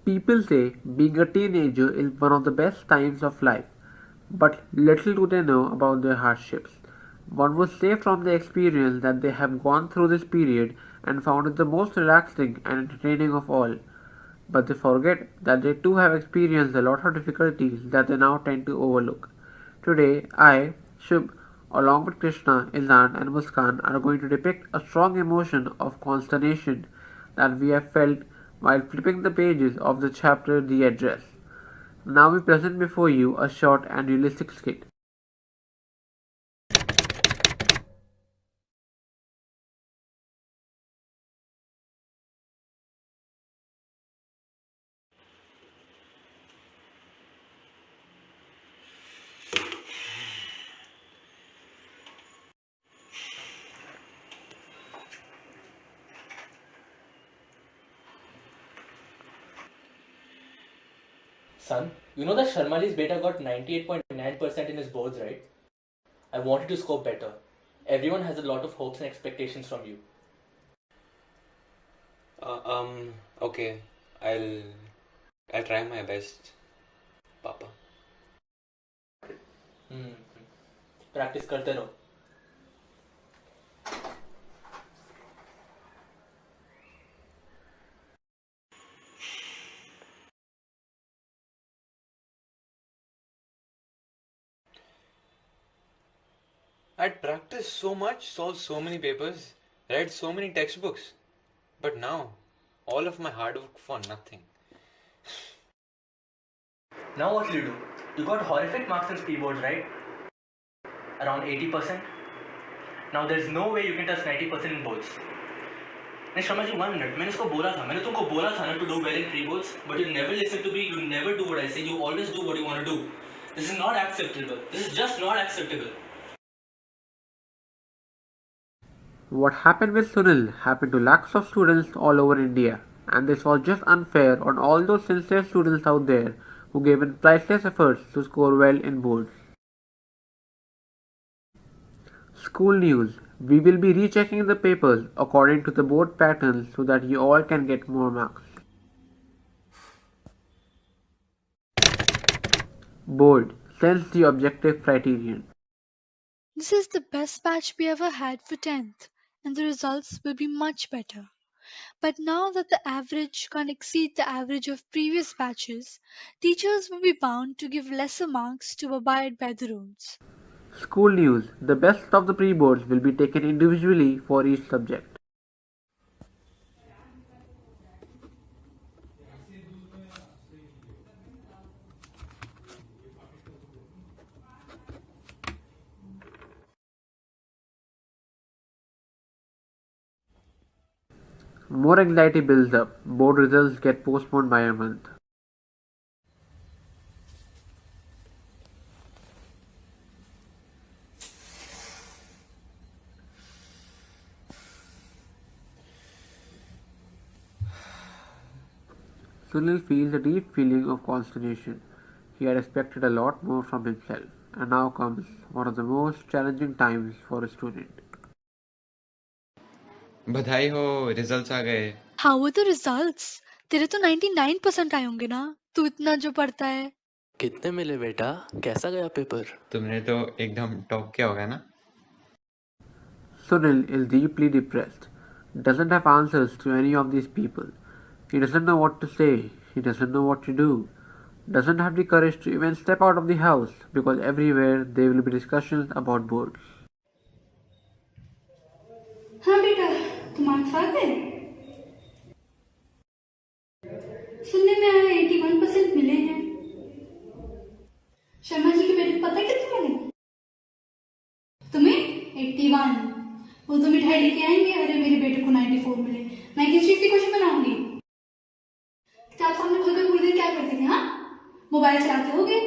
People say being a teenager is one of the best times of life, but little do they know about their hardships. One would say from their experience that they have gone through this period and found it the most relaxing and entertaining of all. But they forget that they too have experienced a lot of difficulties that they now tend to overlook. Today, I, Shubh, along with Krishna, Izan, and Muskan, are going to depict a strong emotion of consternation that we have felt while flipping the pages of the chapter The Address. Now we present before you a short and realistic skit. Son, you know that Sharmaji's beta got 98.9% in his boards, right? I wanted to score better. Everyone has a lot of hopes and expectations from you. Okay. I'll I'll try my best, Papa. Practice करते रहो. I'd practiced so much, solved so many papers, read so many textbooks. But now, all of my hard work for nothing. Now what will you do? You got horrific marks in pre-boards, right? Around 80%. Now there's no way you can touch 90% in boards. नहीं Sharma ji 1 minute मैंने उसको बोला था मैंने तुमको बोला था ना to do well in pre-boards but you never listen to me, you never do what I say, you always do what you want to do. This is not acceptable. This is just not acceptable. What happened with Sunil happened to lakhs of students all over India, and this was just unfair on all those sincere students out there who gave in priceless efforts to score well in boards. School news. We will be rechecking the papers according to the board patterns so that you all can get more marks. Board. Sense the objective criterion. This is the best batch we ever had for 10th, and the results will be much better. But now that the average can't exceed the average of previous batches, teachers will be bound to give lesser marks to abide by the rules. School news. The best of the pre-boards will be taken individually for each subject. More anxiety builds up. Board results get postponed by a month. Sunil feels a deep feeling of consternation. He had expected a lot more from himself, and now comes one of the most challenging times for a student. बधाई हो results आ गए. How were the results? तेरे तो 99% आए होंगे ना? तू इतना जो पढ़ता है. कितने मिले बेटा? कैसा गया पेपर? तुमने तो एकदम टॉप किया होगा ना. Sunil is deeply depressed, doesn't have answers to any of these people. He doesn't know what to say, he doesn't know what to do, doesn't have the courage to even step out of the house because everywhere there will be discussions about boards. हाँ बेटा तुम marks आ गए सुनने में आया 81% मिले हैं शर्मा जी के बेटे को पता है कितने मिले तुम्हें 81 वो तो मिठाई लेके आएंगे अरे मेरे बेटे को 94 मिले मैं किस चीज की खुशी मनाऊंगी क्या आप सामने खुलकर पूरी देर क्या करते थे हाँ मोबाइल चलाते होगे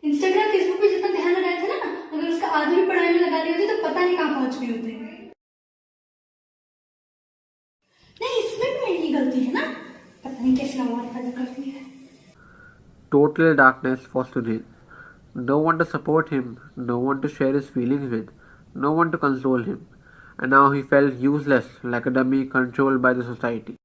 इंस्टाग्राम फेसबुक पे जितना ध्यान लगाया था ना अगर उसका आधा भी पढ़ाई में लगा दिया होते तो पता नहीं कहाँ पहुंच गए होते नहीं इसमें भी मेरी गलती है ना पता नहीं कैसे नंबर पैदा करती है Total darkness for Sunil. No one to support him, no one to share his feelings with, no one to console him, and now he felt useless like a dummy controlled by the society.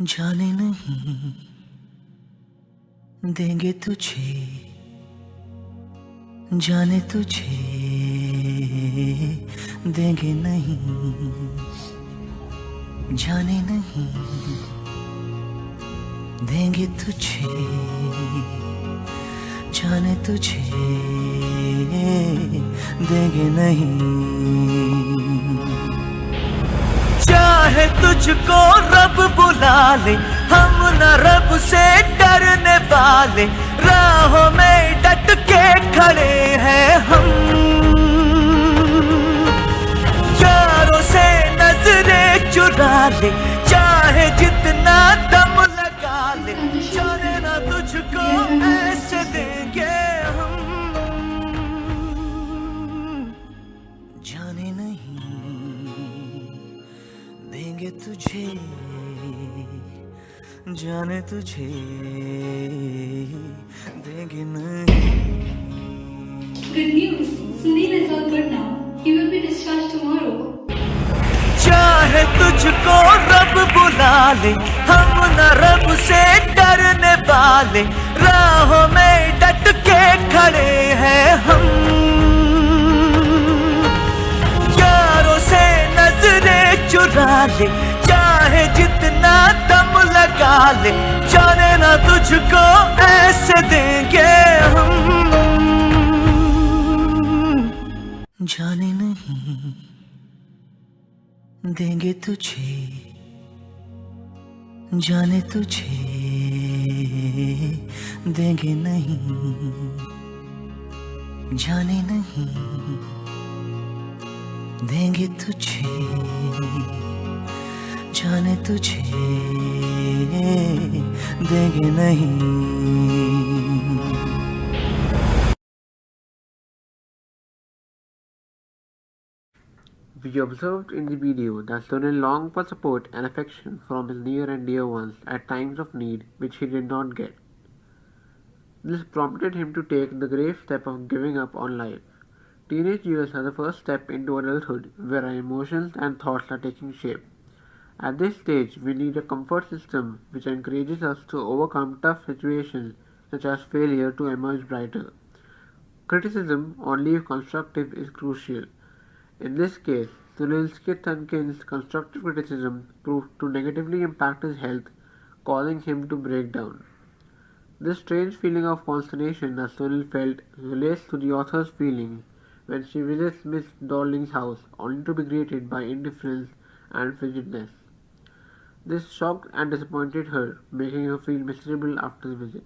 जाने नहीं देंगे तुझे, जाने तुझे देंगे नहीं, जाने नहीं देंगे तुझे, जाने तुझे देंगे नहीं। चाहे तुझको रब बुला ले, हम न रब से डरने वाले, राहों में डट के खड़े हैं हम। यारों से नजरें चुरा ले, चाहे जितना दम लगा ले, जाने ना तुझको ऐसे देंगे हम, जाने नहीं देंगे तुझे, जाने तुझे देंगे नहीं। Good news. Sunil is all good now. He will be discharged tomorrow. चाहे तुझको रब बुला ले, हम न रब से डरने वाले, राहों में डट के खड़े हैं हम। यारों से नजरें चुरा ले, चाहे जितना दम लगा ले, जाने ना तुझको ऐसे देंगे हम, जाने नहीं देंगे तुझे, जाने तुझे देंगे नहीं, जाने नहीं देंगे तुझे, जाने तुझे देंगे नहीं। We observed in the video that Sunil longed for support and affection from his near and dear ones at times of need which he did not get. This prompted him to take the grave step of giving up on life. Teenage years are the first step into adulthood where our emotions and thoughts are taking shape. At this stage, we need a comfort system which encourages us to overcome tough situations such as failure to emerge brighter. Criticism, only if constructive, is crucial. In this case, Sunil's kith and kin's constructive criticism proved to negatively impact his health, causing him to break down. This strange feeling of consternation that Sunil felt relates to the author's feelings when she visits Miss Darling's house only to be greeted by indifference and frigidness. This shocked and disappointed her, making her feel miserable after the visit.